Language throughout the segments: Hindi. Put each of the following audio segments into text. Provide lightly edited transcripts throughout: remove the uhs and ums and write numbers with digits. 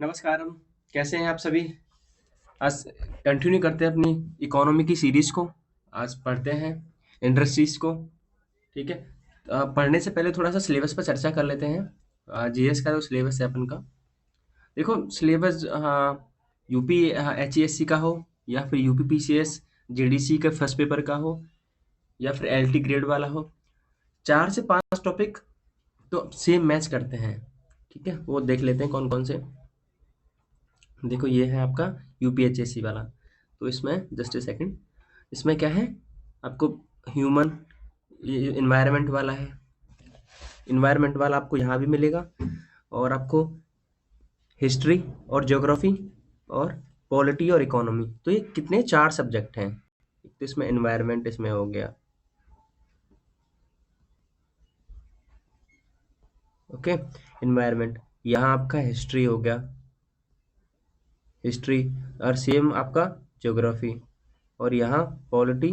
नमस्कार। कैसे हैं आप सभी? आज कंटिन्यू करते हैं अपनी इकोनॉमी की सीरीज को। आज पढ़ते हैं इंडस्ट्रीज को। ठीक है। पढ़ने से पहले थोड़ा सा सिलेबस पर चर्चा कर लेते हैं। जीएस का जो सिलेबस है अपन का, देखो सिलेबस यूपी एचईएससी का हो या फिर यूपी पीसीएस जीडीसी का फर्स्ट पेपर का हो या फिर एलटी ग्रेड वाला हो, 4 से 5 टॉपिक तो सेम मैच करते हैं। ठीक है, वो देख लेते हैं कौन कौन से। देखो ये है आपका यूपीएचएससी वाला। तो इसमें जस्ट ए सेकंड, इसमें क्या है आपको, ह्यूमन इन्वायरमेंट वाला है। इन्वायरमेंट वाला आपको यहाँ भी मिलेगा, और आपको हिस्ट्री और ज्योग्राफी और पॉलिटी और इकोनॉमी। तो ये कितने 4 सब्जेक्ट हैं। एक तो इसमें इन्वायरमेंट इसमें हो गया, ओके। इन्वायरमेंट यहाँ आपका हिस्ट्री हो गया, हिस्ट्री, और सेम आपका ज्योग्राफी, और यहाँ पॉलिटी,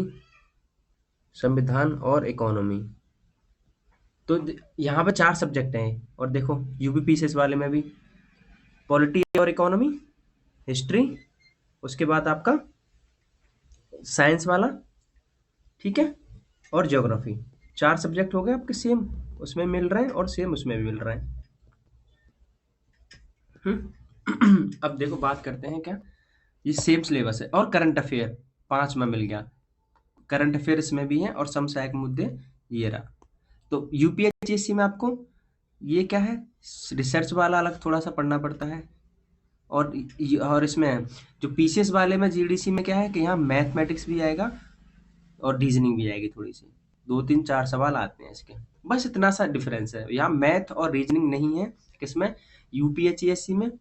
संविधान और इकोनॉमी। तो यहाँ पे 4 सब्जेक्ट हैं। और देखो यूपीपीसीएस वाले में भी पॉलिटी और इकोनॉमी, हिस्ट्री, उसके बाद आपका साइंस वाला, ठीक है, और ज्योग्राफी। 4 सब्जेक्ट हो गए आपके, सेम उसमें मिल रहे हैं और सेम उसमें भी मिल रहे हैं। अब देखो बात करते हैं क्या, ये सेम सिलेबस है। और करंट अफेयर 5 में मिल गया, करंट अफेयर इसमें भी है, और समसामयिक मुद्दे ये रहा। तो यूपीएचएससी में आपको ये क्या है, रिसर्च वाला अलग थोड़ा सा पढ़ना पड़ता है। और इसमें जो पीसीएस वाले में जीडीसी में क्या है कि यहाँ मैथमेटिक्स भी आएगा और रीजनिंग भी आएगी थोड़ी सी, 2 3 4 सवाल आते हैं इसके। बस इतना सा डिफरेंस है, यहाँ मैथ और रीजनिंग नहीं है किसमें, यूपीएचईएससी में।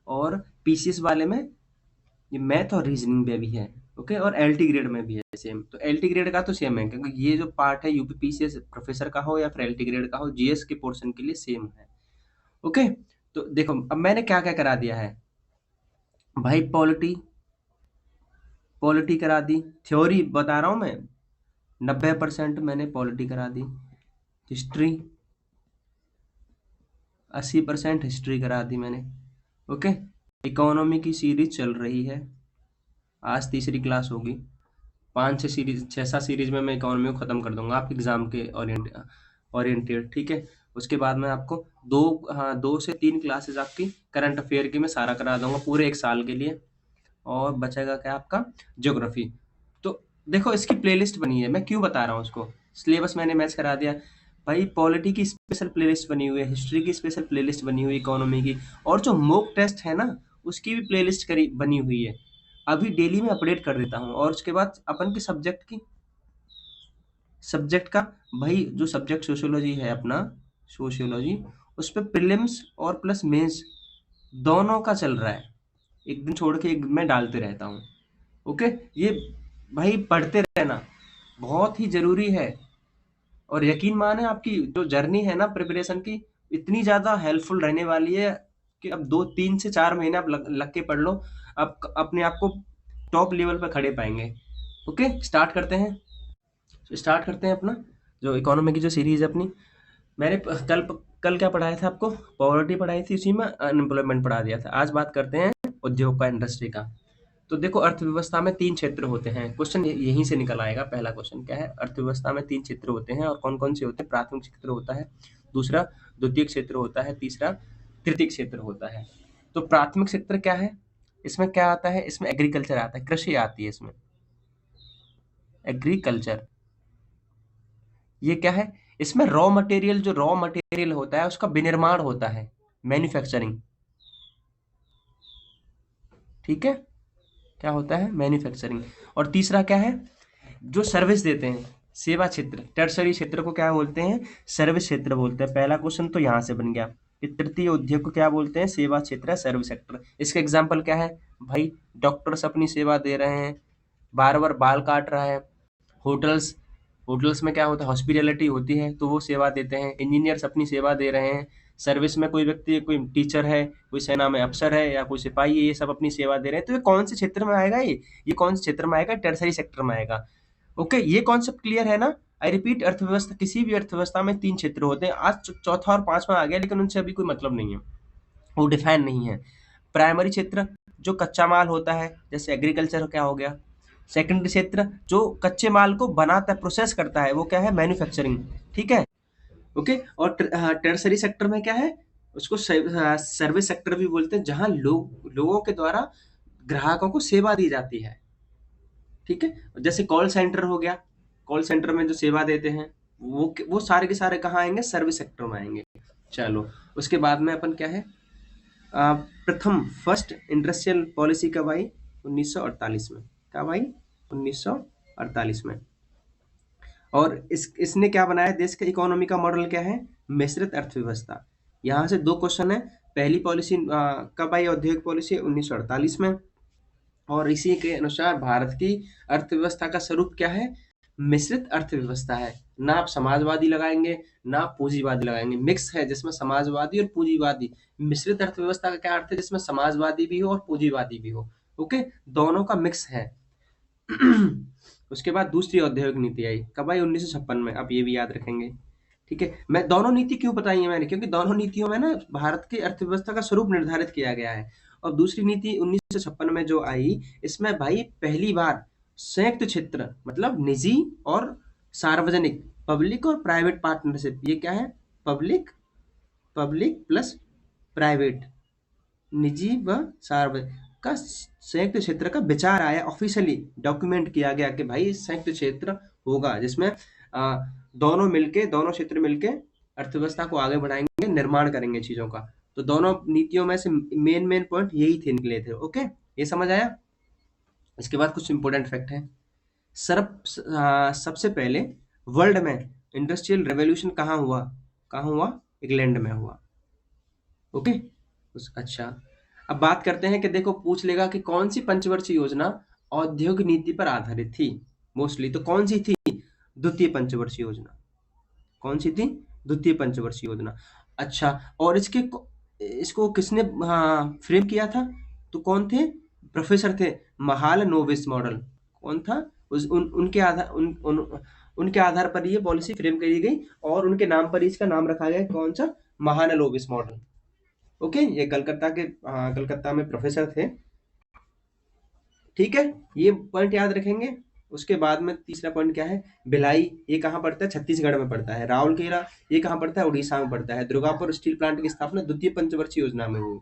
और पीसीएस वाले में ये मैथ और रीजनिंग में भी है, ओके। और एलटी ग्रेड में भी है सेम। तो एलटी ग्रेड का तो सेम है, क्योंकि ये जो पार्ट है यूपी पीसीएस प्रोफेसर का हो या फिर एलटी ग्रेड का हो, जीएस के पोर्शन के लिए सेम है, ओके। तो देखो अब मैंने क्या क्या करा दिया है भाई, पॉलिटी पॉलिटी करा दी, थ्योरी बता रहा हूँ मैं, 90% मैंने पॉलिटी करा दी। हिस्ट्री 80% हिस्ट्री करा दी मैंने, ओके। इकोनॉमी की सीरीज चल रही है, आज तीसरी क्लास होगी। 6 7 सीरीज में मैं इकोनॉमी को ख़त्म कर दूंगा आपके एग्जाम के ओरिएंटेड, ठीक है। उसके बाद मैं आपको 2 से 3 क्लासेस आपकी करंट अफेयर की मैं सारा करा दूंगा पूरे 1 साल के लिए। और बचेगा क्या आपका, ज्योग्राफी। तो देखो इसकी प्लेलिस्ट बनी है, मैं क्यों बता रहा हूँ उसको, सिलेबस मैंने मैच करा दिया भाई। पॉलिटी की स्पेशल प्लेलिस्ट बनी हुई है, हिस्ट्री की स्पेशल प्लेलिस्ट बनी हुई है, इकोनॉमी की, और जो मॉक टेस्ट है ना उसकी भी प्लेलिस्ट करी बनी हुई है। अभी डेली में अपडेट कर देता हूँ। और उसके बाद अपन के सब्जेक्ट का, भाई जो सब्जेक्ट सोशियोलॉजी है अपना, सोशियोलॉजी, उस पर प्रीलिम्स और प्लस मेंस दोनों का चल रहा है। एक दिन छोड़ के एक दिन मैं डालते रहता हूँ, ओके। ये भाई पढ़ते रहना बहुत ही जरूरी है। और यकीन माने आपकी जो जर्नी है ना प्रिपरेशन की, इतनी ज्यादा हेल्पफुल रहने वाली है कि अब 2 3 से 4 महीने आप लग के पढ़ लो, आप अपने आप को टॉप लेवल पर खड़े पाएंगे, ओके। स्टार्ट करते हैं अपना जो इकोनॉमी की जो सीरीज है अपनी। मैंने कल क्या पढ़ाया था आपको, पॉवर्टी पढ़ाई थी, उसी में अनएम्प्लॉयमेंट पढ़ा दिया था। आज बात करते हैं उद्योग का, इंडस्ट्री का। तो देखो अर्थव्यवस्था में 3 क्षेत्र होते हैं, क्वेश्चन यहीं से निकल आएगा। पहला क्वेश्चन क्या है, अर्थव्यवस्था में 3 क्षेत्र होते हैं, और कौन कौन से होते हैं। प्राथमिक क्षेत्र होता है, दूसरा द्वितीय क्षेत्र होता है, तीसरा तृतीय क्षेत्र होता है। तो प्राथमिक क्षेत्र क्या है, इसमें क्या आता है, इसमें एग्रीकल्चर आता है, कृषि आती है इसमें, एग्रीकल्चर। ये क्या है, इसमें रॉ मटेरियल होता है, उसका विनिर्माण होता है, मैन्युफैक्चरिंग, ठीक है। क्या होता है, मैन्युफैक्चरिंग। और तीसरा क्या है, जो सर्विस देते हैं, सेवा क्षेत्र, टर्सरी क्षेत्र को क्या बोलते हैं, सर्विस क्षेत्र बोलते हैं। पहला क्वेश्चन तो यहाँ से बन गया कि तृतीय उद्योग को क्या बोलते हैं, सेवा क्षेत्र है, सर्विस सेक्टर। इसका एग्जाम्पल क्या है भाई, डॉक्टर्स अपनी सेवा दे रहे हैं, बार बाल काट रहा है, होटल्स होटल्स में क्या होता है, हॉस्पिटैलिटी होती है, तो वो सेवा देते हैं। इंजीनियर्स अपनी सेवा दे रहे हैं, सर्विस में कोई व्यक्ति, कोई टीचर है, कोई सेना में अफसर है, या कोई सिपाही है, ये सब अपनी सेवा दे रहे हैं। तो ये कौन से क्षेत्र में आएगा, ये कौन से क्षेत्र में आएगा, टर्सरी सेक्टर में आएगा, ओके। ये कॉन्सेप्ट क्लियर है ना। आई रिपीट, अर्थव्यवस्था, किसी भी अर्थव्यवस्था में 3 क्षेत्र होते हैं। आज चौथा और 5वां आ गया, लेकिन उनसे अभी कोई मतलब नहीं है, वो डिफाइन नहीं है। प्राइमरी क्षेत्र जो कच्चा माल होता है, जैसे एग्रीकल्चर क्या हो गया। सेकेंडरी क्षेत्र जो कच्चे माल को बनाता है, प्रोसेस करता है, वो क्या है, मैन्युफैक्चरिंग। ठीक है, ओके। और टर्सरी सेक्टर में क्या है, उसको सर्विस सेक्टर भी बोलते हैं, जहां लोगों के द्वारा ग्राहकों को सेवा दी जाती है। ठीक है, जैसे कॉल सेंटर हो गया, कॉल सेंटर में जो सेवा देते हैं, वो सारे के सारे कहाँ आएंगे, सर्विस सेक्टर में आएंगे। चलो, उसके बाद में अपन क्या है, प्रथम फर्स्ट इंडस्ट्रियल पॉलिसी कब आई, 1948 में। कब आई, 1948 में। और इसने क्या बनाया, देश का इकोनॉमी का मॉडल क्या है, मिश्रित अर्थव्यवस्था। यहाँ से दो क्वेश्चन है। पहली पॉलिसी कब आई, औद्योगिक पॉलिसी 1948 में। और इसी के अनुसार भारत की अर्थव्यवस्था का स्वरूप क्या है, मिश्रित अर्थव्यवस्था है। ना आप समाजवादी लगाएंगे, ना आप पूंजीवादी लगाएंगे, मिक्स है जिसमें समाजवादी और पूंजीवादी। मिश्रित अर्थव्यवस्था का क्या अर्थ है, जिसमें समाजवादी भी हो और पूंजीवादी भी हो। ओके, दोनों का मिक्स है। उसके बाद दूसरी औद्योगिक नीति आई, कब आई, 1956 में। अब ये भी याद रखेंगे। ठीक है, मैं दोनों नीति क्यों बताई है मैंने, क्योंकि दोनों नीतियों में ना भारत की अर्थव्यवस्था का स्वरूप निर्धारित किया गया है। और दूसरी नीति 1956 में जो आई, इसमें भाई पहली बार संयुक्त क्षेत्र, मतलब निजी और सार्वजनिक, पब्लिक और प्राइवेट पार्टनरशिप, ये क्या है, पब्लिक पब्लिक प्लस प्राइवेट, निजी व सार्वजनिक का संयुक्त क्षेत्र का विचार आया, ऑफिशियली डॉक्यूमेंट किया गया कि भाई संयुक्त क्षेत्र होगा, जिसमें दोनों मिलके, दोनों क्षेत्र मिलके अर्थव्यवस्था को आगे बढ़ाएंगे, निर्माण करेंगे चीजों का। तो दोनों नीतियों में से मेन मेन पॉइंट यही थे, निकले थे। ओके, ये समझ आया। इसके बाद कुछ इंपॉर्टेंट फैक्ट है। सबसे पहले वर्ल्ड में इंडस्ट्रियल रेवोल्यूशन कहाँ हुआ, कहाँ हुआ, इंग्लैंड में हुआ। ओके, अच्छा, अब बात करते हैं कि देखो पूछ लेगा कि कौन सी पंचवर्षीय योजना औद्योगिक नीति पर आधारित थी मोस्टली, तो कौन सी थी, द्वितीय पंचवर्षीय योजना। कौन सी थी, द्वितीय पंचवर्षीय योजना। अच्छा, और इसको किसने फ्रेम किया था, तो कौन थे, प्रोफेसर थे महालनोबिस मॉडल। कौन था, उनके आधार पर ये पॉलिसी फ्रेम करी गई, और उनके नाम पर इसका नाम रखा गया, कौन सा, महालनोबिस मॉडल। ओके, ये कलकत्ता में प्रोफेसर थे। ठीक है, ये पॉइंट याद रखेंगे। उसके बाद में तीसरा पॉइंट क्या है, भिलाई, ये कहाँ पड़ता है, छत्तीसगढ़ में पड़ता है। राउरकेला, ये कहाँ पड़ता है, उड़ीसा में पड़ता है। दुर्गापुर स्टील प्लांट की स्थापना द्वितीय पंचवर्षीय योजना में हुई।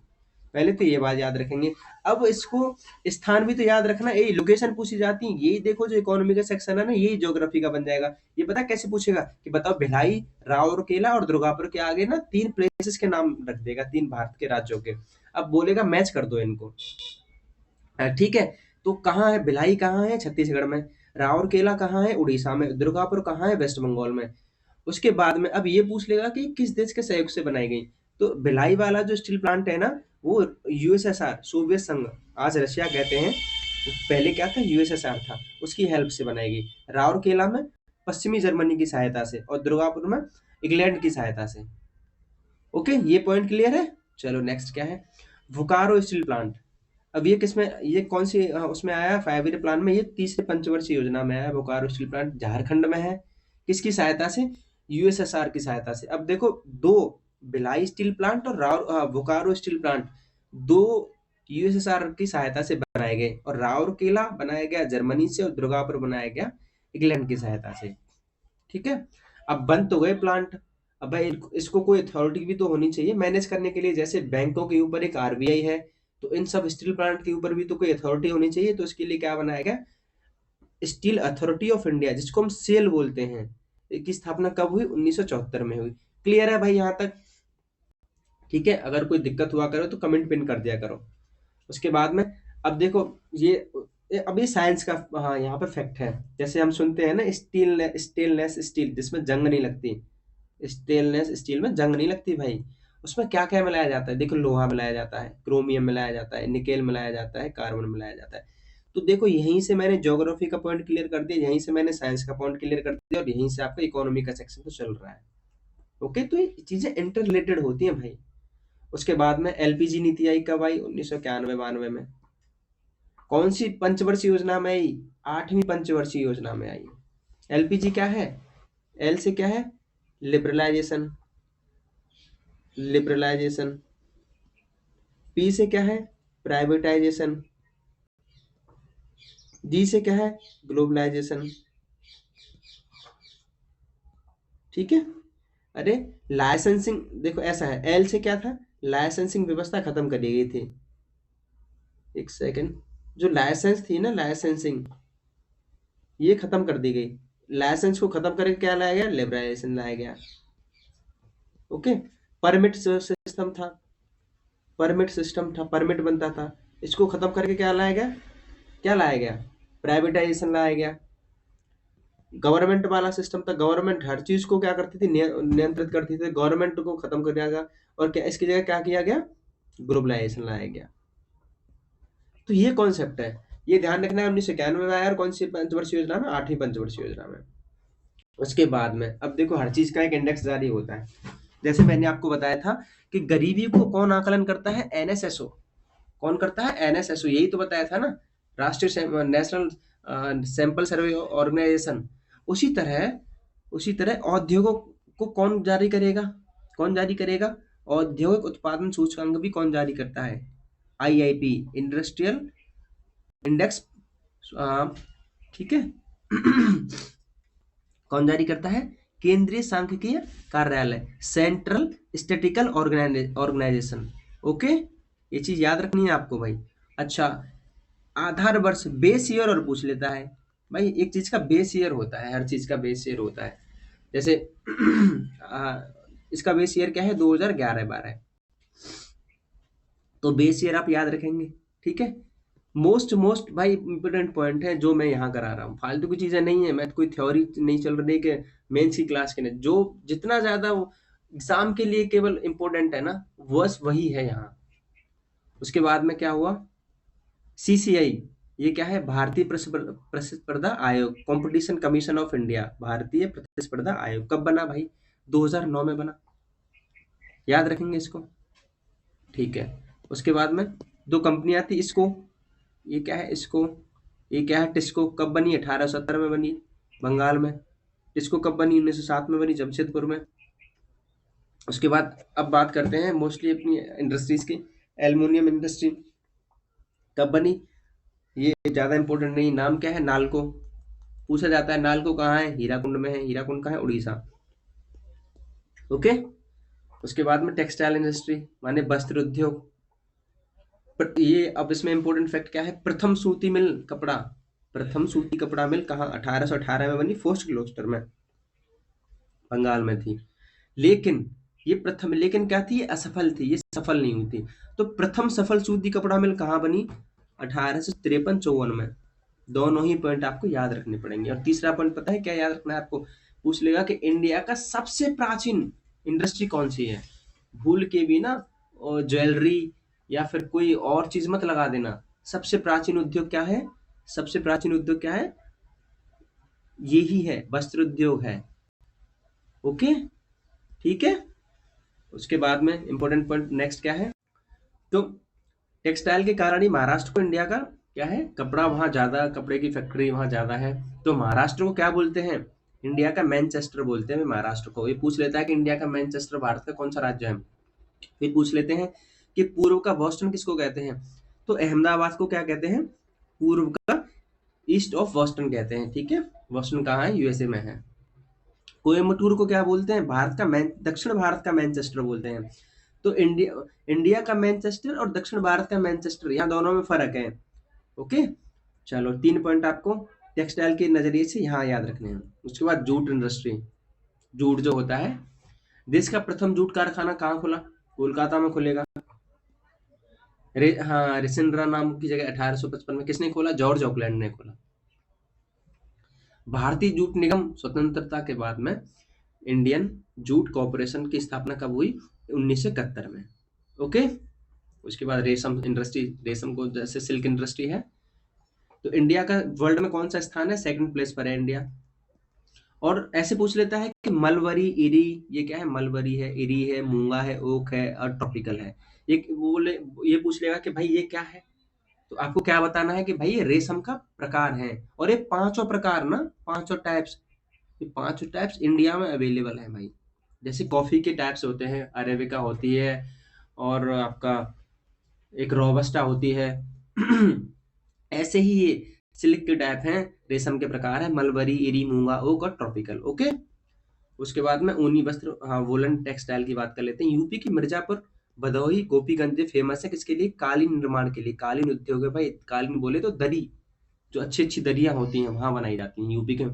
पहले तो ये बात याद रखेंगे। अब इसको स्थान भी तो याद रखना, ये लोकेशन पूछी जाती है। यही देखो जो इकोनॉमी का सेक्शन है ना, यही ज्योग्राफी का बन जाएगा। ये पता कैसे पूछेगा कि बताओ, भिलाई, राउरकेला और दुर्गापुर के आगे ना 3 प्लेसेस के नाम रख देगा, 3 भारत के राज्यों के। अब बोलेगा मैच कर दो इनको। ठीक है, तो कहाँ है भिलाई, कहाँ है, छत्तीसगढ़ में। राउरकेला कहाँ है, उड़ीसा में। दुर्गापुर कहाँ है, वेस्ट बंगाल में। उसके बाद में अब ये पूछ लेगा कि किस देश के सहयोग से बनाई गई। तो भिलाई वाला जो स्टील प्लांट है ना, वो यूएसएसआर, सोवियत संघ, आज रशिया कहते हैं, वो पहले क्या था, यूएसएसआर था, उसकी हेल्प से बनाई गई। राउरकेला में पश्चिमी जर्मनी की सहायता से, और दुर्गापुर में इंग्लैंड की सहायता से। ओके, ये पॉइंट क्लियर है। चलो नेक्स्ट क्या है, बोकारो स्टील प्लांट। अब ये किसमें, ये कौन सी उसमें आया, 5 ईयर प्लान में, ये तीसरे पंचवर्षीय योजना में आया। बोकारो स्टील प्लांट झारखंड में है। किसकी सहायता से, यूएसएसआर की सहायता से। अब देखो, दो, भिलाई स्टील प्लांट और बोकारो स्टील प्लांट, दो यूएसएसआर की सहायता से बनाए गए, और राउरकेला बनाया गया जर्मनी से, और दुर्गापुर बनाया गया इंग्लैंड की सहायता से। ठीक है, अब बन तो गए प्लांट। अब भाई इसको कोई अथॉरिटी भी तो होनी चाहिए मैनेज करने के लिए, जैसे बैंकों के ऊपर एक आरबीआई है, तो इन सब स्टील प्लांट के ऊपर भी तो कोई अथॉरिटी होनी चाहिए। तो इसके लिए क्या बनाया गया, स्टील अथॉरिटी ऑफ इंडिया, जिसको हम सेल बोलते हैं। की स्थापना कब हुई, 1974 में हुई। क्लियर है भाई यहाँ तक। ठीक है, अगर कोई दिक्कत हुआ करो तो कमेंट पिन कर दिया करो। उसके बाद में अब देखो, अब ये साइंस का, हाँ, यहाँ पे फैक्ट है। जैसे हम सुनते हैं ना, स्टेनलेस स्टील, जिसमें जंग नहीं लगती। स्टेनलेस स्टील में जंग नहीं लगती भाई। उसमें क्या क्या मिलाया जाता है, देखो, लोहा मिलाया जाता है, क्रोमियम मिलाया जाता है, निकेल मिलाया जाता है, कार्बन मिलाया जाता है। तो देखो, यहीं से मैंने ज्योग्राफी का पॉइंट क्लियर कर दिया, यहीं से मैंने साइंस का पॉइंट क्लियर कर दिया, और यहीं से आपका इकोनॉमी का सेक्शन तो चल रहा है। ओके, तो ये चीजें इंटर रिलेटेड होती हैं भाई। उसके बाद में एलपीजी नीति आई, कब आई, 1991-92 में। कौन सी पंचवर्षीय योजना में आई, 8वीं पंचवर्षीय योजना में आई। एलपीजी क्या है, एल से क्या है, लिबरलाइजेशन, लिबरलाइजेशन। पी से क्या है, प्राइवेटाइजेशन, जी से क्या है, ग्लोबलाइजेशन, ठीक है। अरे लाइसेंसिंग देखो ऐसा है, एल से क्या था, लाइसेंसिंग व्यवस्था खत्म कर दी गई थी, एक सेकंड, जो लाइसेंस थी ना, लाइसेंसिंग ये खत्म कर दी गई, लाइसेंस को खत्म करके क्या लाया गया, लिबरलाइजेशन लाया गया, ओके। परमिट सिस्टम था, परमिट बनता था, इसको खत्म करके क्या लाया गया, क्या लाया गया, प्राइवेटाइजेशन लाया गया। गवर्नमेंट वाला सिस्टम था, गवर्नमेंट हर चीज को क्या करती थी, नियंत्रित करती थी, गवर्नमेंट को खत्म कर दिया गया, और क्या इसकी जगह क्या किया गया, ग्लोबलाइजेशन लाया गया। तो ये कॉन्सेप्ट है, ये ध्यान रखना है, 1991 में आया, और कौन सी पंचवर्षीय योजना में, 8वीं पंचवर्षीय योजना में। उसके बाद में अब देखो हर चीज का एक इंडेक्स जारी होता है, जैसे मैंने आपको बताया था कि गरीबी को कौन आकलन करता है, एनएसएसओ। कौन करता है, एनएसएसओ, यही तो बताया था ना, राष्ट्रीय नेशनल सैंपल सर्वे ऑर्गेनाइजेशन। उसी तरह औद्योगों को कौन जारी करेगा, कौन जारी करेगा, औद्योगिक उत्पादन सूचकांक भी कौन जारी करता है, आईआईपी, इंडस्ट्रियल इंडेक्स, ठीक है। कौन जारी करता है, केंद्रीय सांख्यिकीय कार्यालय, सेंट्रल स्टैटिस्टिकल ऑर्गेनाइजेशन, ओके। ये चीज याद रखनी है आपको भाई। अच्छा, आधार वर्ष, बेस ईयर और पूछ लेता है भाई, एक चीज का बेस ईयर होता है, हर चीज का बेस ईयर होता है, जैसे इसका बेस ईयर क्या है, 2011-12, तो बेस ईयर आप याद रखेंगे, ठीक है। मोस्ट भाई इंपोर्टेंट पॉइंट है जो मैं यहाँ करा रहा हूँ, फालतू की चीजें नहीं है, मैं कोई थ्योरी नहीं चल रही कि मेंस की क्लास के लिए, जो जितना ज्यादा एग्जाम के लिए केवल इंपॉर्टेंट है ना, बस वही है यहाँ। उसके बाद में क्या हुआ, सीसीआई, ये क्या है, भारतीय प्रतिस्पर्धा आयोग, कंपटीशन कमीशन ऑफ इंडिया, भारतीय प्रतिस्पर्धा आयोग कब बना भाई, 2009 में बना, याद रखेंगे इसको, ठीक है। उसके बाद में दो कंपनियां थी, इसको, ये क्या है, इसको, ये क्या है, टिस्को, कब बनी, 1870 में बनी, बंगाल में। टिस्को कब बनी, 1907 में बनी, जमशेदपुर में। उसके बाद अब बात करते हैं मोस्टली अपनी इंडस्ट्रीज की, एल्युमिनियम इंडस्ट्री कब बनी, ये ज्यादा इंपॉर्टेंट नहीं, नाम क्या है, नालको, पूछा जाता है नालको कहाँ है, हीराकुंड में है, हीराकुंड कहाँ है, उड़ीसा, ओके। उसके बाद में टेक्सटाइल इंडस्ट्री माने वस्त्र उद्योग, ये अब इसमें इंपॉर्टेंट फैक्ट क्या है, प्रथम सूती मिल कपड़ा, प्रथम सूती कपड़ा मिल कहाँ, 1818 में बनी, फोर्ट क्लोस्टर में, बंगाल में थी। लेकिन ये प्रथम, लेकिन क्या थी, ये असफल थी, ये सफल नहीं हुई थी। तो प्रथम सफल सूती कपड़ा मिल कहाँ बनी, 1853-54 में। दोनों ही पॉइंट आपको याद रखने पड़ेंगे। और तीसरा पॉइंट पता है क्या याद रखना है आपको, पूछ लेगा कि इंडिया का सबसे प्राचीन इंडस्ट्री कौन सी है, भूल के भी ना ज्वेलरी या फिर कोई और चीज मत लगा देना। सबसे प्राचीन उद्योग क्या है, सबसे प्राचीन उद्योग क्या है, यही है, वस्त्र उद्योग है, ओके, ठीक है। उसके बाद में इंपॉर्टेंट पॉइंट नेक्स्ट क्या है, तो टेक्सटाइल के कारण ही महाराष्ट्र को इंडिया का क्या है, कपड़ा वहां ज्यादा, कपड़े की फैक्ट्री वहां ज्यादा है। तो महाराष्ट्र को क्या बोलते हैं, इंडिया का मैनचेस्टर बोलते हैं महाराष्ट्र को। ये पूछ लेता है कि इंडिया का मैनचेस्टर भारत का कौन सा राज्य है। फिर पूछ लेते हैं कि पूर्व का बोस्टन किसको कहते हैं, तो अहमदाबाद को क्या कहते हैं, पूर्व का ईस्ट ऑफ बोस्टन कहते हैं, ठीक है। बोस्टन कहाँ है, यूएसए में है। कोयम्बटूर को क्या बोलते हैं, भारत का दक्षिण भारत का मैनचेस्टर बोलते हैं। तो इंडिया का मैनचेस्टर और दक्षिण भारत का मैनचेस्टर, यहाँ दोनों में फर्क है, ओके। चलो 3 पॉइंट आपको टेक्सटाइल के नजरिए से यहाँ याद रखने हैं। उसके बाद जूट इंडस्ट्री, जूट जो होता है, देश का प्रथम जूट कारखाना कहाँ खुला, कोलकाता में खुलेगा। हाँ, रिसिंड्रा नाम की जगह 1855 में किसने खोला, जॉर्ज ऑकलैंड ने खोला। भारतीय जूट निगम स्वतंत्रता के बाद में इंडियन जूट कॉर्पोरेशन की स्थापना कब हुई, 1971 में, ओके। उसके बाद रेशम इंडस्ट्री, रेशम को जैसे सिल्क इंडस्ट्री है। तो इंडिया का वर्ल्ड में कौन सा स्थान है, सेकंड प्लेस पर है इंडिया। और ऐसे पूछ लेता है कि मलबरी, इरी, ये क्या है, मलबरी है, इरी है, मूंगा है, ओक है और ट्रॉपिकल है। ये पूछ लेगा कि भाई ये क्या है, तो आपको क्या बताना है कि भाई ये रेशम का प्रकार है। और ये पांचों प्रकार ना, पांचों टाइप्स, ये पांचों टाइप्स इंडिया में अवेलेबल है भाई। जैसे कॉफी के टाइप्स होते हैं, अरेबिका होती है, और आपका एक रोबस्टा होती है। ऐसे ही ये सिल्क के टाइप हैं, रेशम के प्रकार है, मलबरी, इरी, मूंगा, ओक और ट्रॉपिकल। ओके। उसके बाद में ऊनी वस्त्र, हाँ, वोलन टेक्सटाइल की बात कर लेते हैं। यूपी की मिर्जापुर, भदोही, गोपीगंज फेमस है किसके लिए? कालीन निर्माण के लिए। कालीन उद्योग है भाई। कालीन बोले तो दरी, जो अच्छी अच्छी दरियां होती हैं वहां बनाई जाती हैं यूपी के।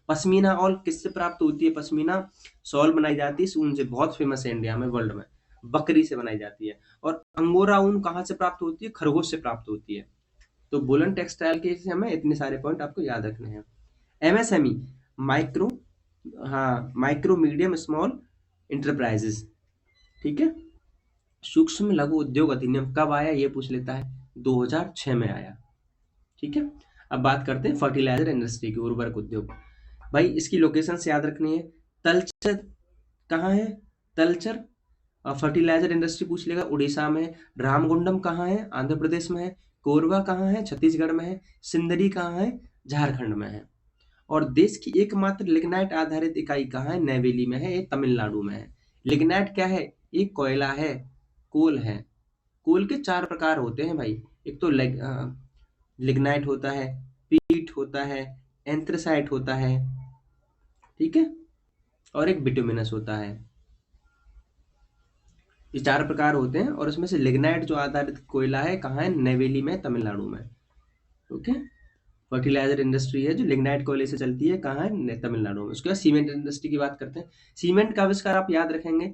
पश्मीना ऑल किससे प्राप्त होती है? पश्मीना शॉल बनाई जाती है ऊन से, बहुत फेमस है इंडिया में, वर्ल्ड में। बकरी से बनाई जाती है। और अंगोरा ऊन कहाँ से प्राप्त होती है? खरगोश से प्राप्त होती है। तो वुलन टेक्सटाइल के हमें इतने सारे पॉइंट आपको याद रखने हैं। एमएसएमई, माइक्रो, हाँ, माइक्रो मीडियम स्मॉल इंटरप्राइजेस। ठीक है। सूक्ष्म लघु उद्योग अधिनियम कब आया ये पूछ लेता है, 2006 में आया। ठीक है। अब बात करते हैं फर्टिलाइजर इंडस्ट्री की, उर्वरक उद्योग। भाई इसकी लोकेशन से याद रखनी है। तलचर कहाँ है? तलचर। फर्टिलाइजर इंडस्ट्री पूछ लेगा, उड़ीसा में है। रामगुंडम कहाँ है? आंध्र प्रदेश में है। कोरबा कहाँ है? छत्तीसगढ़ में है। सिंदरी कहाँ है? झारखंड में है। और देश की एकमात्र लिग्नाइट आधारित इकाई कहाँ है? नैवेली में है, ये तमिलनाडु में है। लिग्नाइट क्या है? एक कोयला है, कोल है। कोल के चार प्रकार होते हैं भाई। एक तो लिग्नाइट होता है, पीट होता है, एंथ्रेसाइट होता है, ठीक है, और एक बिटुमिनस होता है। ये चार प्रकार होते हैं और उसमें से लिग्नाइट जो आधारित कोयला है कहाँ है? नेवेली में, तमिलनाडु में। ओके। फर्टिलाइजर इंडस्ट्री है जो लिग्नाइट कोयले से चलती है, कहाँ है? तमिलनाडु में। उसके बाद सीमेंट इंडस्ट्री की बात करते हैं। सीमेंट का आविष्कार आप याद रखेंगे,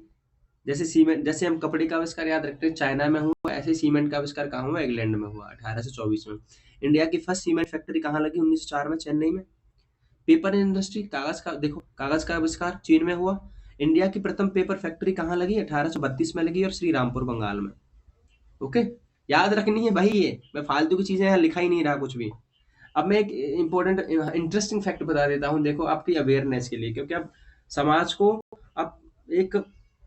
जैसे सीमेंट, जैसे हम कपड़े का आविष्कार याद रखते हैं चाइना में हुआ, ऐसे सीमेंट का आविष्कार कहाँ हुआ? इंग्लैंड में हुआ 1824 में। इंडिया की फर्स्ट सीमेंट फैक्ट्री कहाँ लगी? 1904 में, चेन्नई में। पेपर इंडस्ट्री, कागज का, देखो कागज का आविष्कार चीन में हुआ। इंडिया की प्रथम पेपर फैक्ट्री कहाँ लगी? 1832 में लगी और श्री रामपुर बंगाल में। ओके। याद रखनी है भाई, ये मैं फालतू की चीजें यहाँ लिखा ही नहीं रहा कुछ भी। अब मैं एक इम्पोर्टेंट इंटरेस्टिंग फैक्ट बता देता हूँ, देखो आपकी अवेयरनेस के लिए, क्योंकि अब समाज को अब एक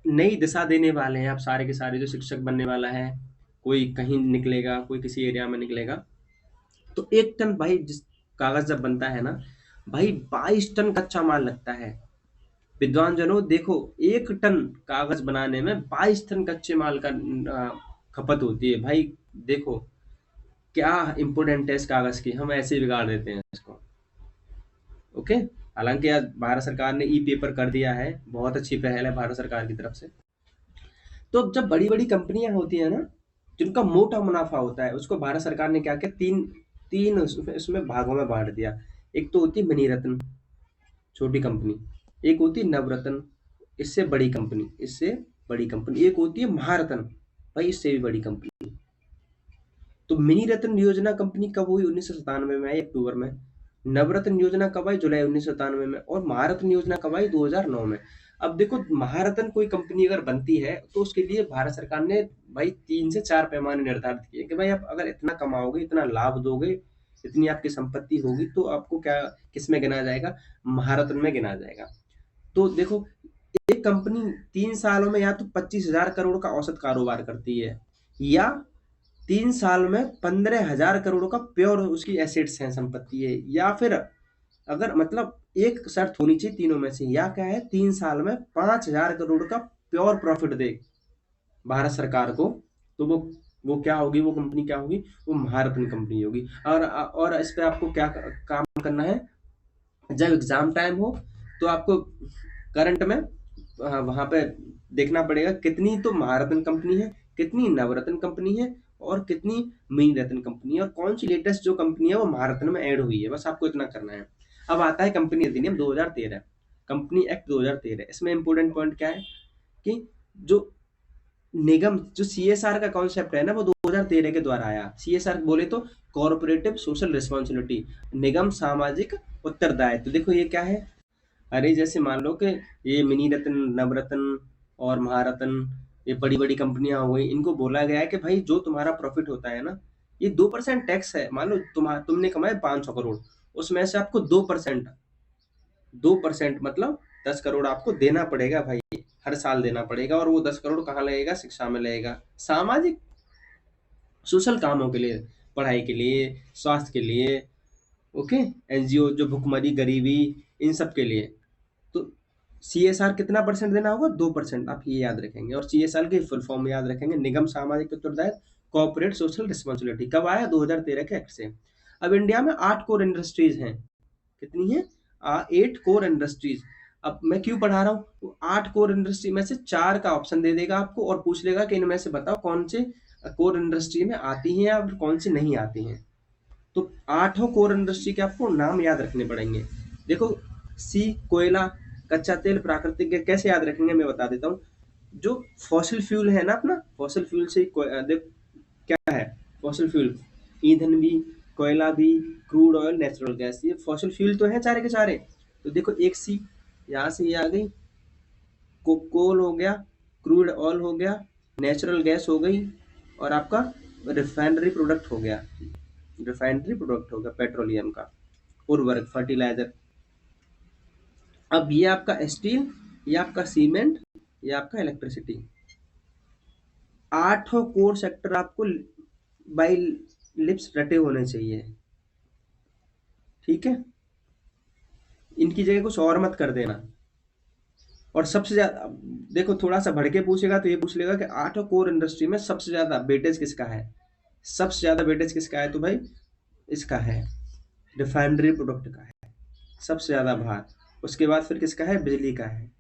नई दिशा देने वाले हैं। अब सारे के सारे जो शिक्षक बनने वाला है, कोई कहीं निकलेगा, कोई किसी एरिया में निकलेगा। तो 1 टन भाई जिस कागज जब बनता है ना भाई, 22 टन कच्चा माल लगता है। विद्वान जनों देखो, 1 टन कागज बनाने में 22 टन कच्चे माल का खपत होती है भाई। देखो क्या इम्पोर्टेंट है इस कागज की, हम ऐसे ही बिगाड़ देते हैं इसको। ओके। हालांकि आज भारत सरकार ने ई पेपर कर दिया है, बहुत अच्छी पहल है भारत सरकार की तरफ से। तो अब जब बड़ी बड़ी कंपनियां होती है ना, जिनका मोटा मुनाफा होता है, उसको भारत सरकार ने क्या किया, तीन तीन उसमें भागों में बांट दिया। एक तो होती है मनीरत्न, छोटी कंपनी। एक होती है नवरत्न, इससे बड़ी कंपनी, इससे बड़ी कंपनी। एक होती है महारत्न, भाई इससे भी बड़ी कंपनी। तो मिनी रत्न योजना कंपनी कब हुई? 1997 में आई, अक्टूबर में। नवरत्न योजना कब आई? जुलाई 1997 में। और महारत्न योजना कब आई? 2009 में। अब देखो, महारत्न कोई कंपनी अगर बनती है तो उसके लिए भारत सरकार ने भाई 3 से 4 पैमाने निर्धारित किए कि भाई आप अगर इतना कमाओगे, इतना लाभ दोगे, इतनी आपकी संपत्ति होगी, तो आपको क्या, किस में गिना जाएगा? महारत्न में गिना जाएगा। तो देखो, एक कंपनी 3 सालों में या तो 25,000 करोड़ का औसत कारोबार करती है, या 3 साल में 15,000 करोड़ का प्योर उसकी एसेट्स हैं, संपत्ति है, या फिर अगर मतलब एक शर्त होनी चाहिए तीनों में से, या क्या है, 3 साल में 5,000 करोड़ का प्योर प्रॉफिट दे भारत सरकार को, तो वो क्या होगी? वो कंपनी क्या होगी? वो महारत्न कंपनी होगी। और इस पे आपको क्या काम करना है, जब एग्जाम टाइम हो तो आपको करंट में वहां पे देखना पड़ेगा कितनी तो महारत्न कंपनी है, कितनी नवरत्न कंपनी है, और कितनी मिनी रत्न कंपनी है, और कौन सी लेटेस्ट जो कंपनी है वो महारत्न में ऐड हुई है। बस आपको इतना करना है। अब आता है कंपनी अधिनियम 2013, कंपनी एक्ट 2013। इसमें इंपोर्टेंट पॉइंट क्या है कि जो निगम, जो सीएसआर का कॉन्सेप्ट है ना, वो 2013 के द्वारा आया। सीएसआर बोले तो कॉर्पोरेटिव सोशल रिस्पॉन्सिबिलिटी, निगम सामाजिक उत्तरदायित्व। तो देखो ये क्या है, अरे जैसे मान लो कि ये मिनी रत्न, नवरत्न और महारत्न, ये बड़ी बड़ी कंपनियां हो गई, इनको बोला गया है कि भाई जो तुम्हारा प्रॉफिट होता है ना, ये 2% टैक्स है। मान लो तुमने कमाए 500 करोड़, उसमें से आपको 2%, 2% मतलब 10 करोड़ आपको देना पड़ेगा भाई, हर साल देना पड़ेगा। और वो 10 करोड़ कहाँ लगेगा? शिक्षा में लगेगा, सामाजिक सोशल कामों के लिए, पढ़ाई के लिए, स्वास्थ्य के लिए। ओके। एनजीओ जो भुखमरी, गरीबी, इन सब के लिए। तो सीएसआर कितना परसेंट देना होगा? 2%। आप ये याद रखेंगे। और सीएसआर की फुल फॉर्म याद रखेंगे, निगम सामाजिक उत्तरदायित्व कॉर्पोरेट सोशल रिस्पॉन्सिबिलिटी कब आया? 2013 के एक्ट से। अब इंडिया में 8 कोर इंडस्ट्रीज हैं। कितनी है? 8 कोर इंडस्ट्रीज। अब मैं क्यों पढ़ा रहा हूँ? तो 8 कोर इंडस्ट्री में से 4 का ऑप्शन दे देगा आपको और पूछ लेगा कि इनमें से बताओ कौन से कोर इंडस्ट्री में आती हैं और कौन सी नहीं आती हैं। तो 8 कोर इंडस्ट्री के आपको नाम याद रखने पड़ेंगे। देखो, सी कोयला, कच्चा तेल, प्राकृतिक गैस कैसे याद रखेंगे मैं बता देता हूँ। जो फॉसिल फ्यूल है ना अपना, फॉसिल फ्यूल से देख क्या है फॉसिल फ्यूल, ईंधन भी, कोयला भी, क्रूड ऑयल, नेचुरल गैस, ये फॉसिल फ्यूल तो है सारे के सारे। तो देखो एक सी यहाँ से ये आ गई, कोल हो गया, क्रूड ऑयल हो गया, नेचुरल गैस हो गई और आपका रिफाइनरी प्रोडक्ट हो गया, रिफाइनरी प्रोडक्ट होगा पेट्रोलियम का, उर्वरक, फर्टिलाइजर। अब ये आपका स्टील, ये आपका सीमेंट, ये आपका इलेक्ट्रिसिटी। 8 कोर सेक्टर आपको बाई लिप्स रटे होने चाहिए, ठीक है? इनकी जगह कुछ और मत कर देना। और सबसे ज्यादा देखो, थोड़ा सा भड़के पूछेगा तो ये पूछ लेगा कि 8 कोर इंडस्ट्री में सबसे ज्यादा वेटेज किसका है? सबसे ज्यादा वेटेज किसका है? तो भाई इसका है, रिफाइनरी प्रोडक्ट का है सबसे ज्यादा भार। उसके बाद फिर किसका है? बिजली का है।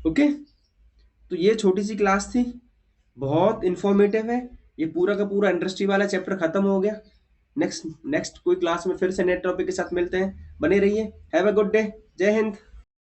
ओके, तो ये छोटी सी क्लास थी, बहुत इंफॉर्मेटिव है। ये पूरा का पूरा इंडस्ट्री वाला चैप्टर खत्म हो गया। नेक्स्ट कोई क्लास में फिर से नए टॉपिक के साथ मिलते हैं। बने रहिए। Have a good day. जय हिंद।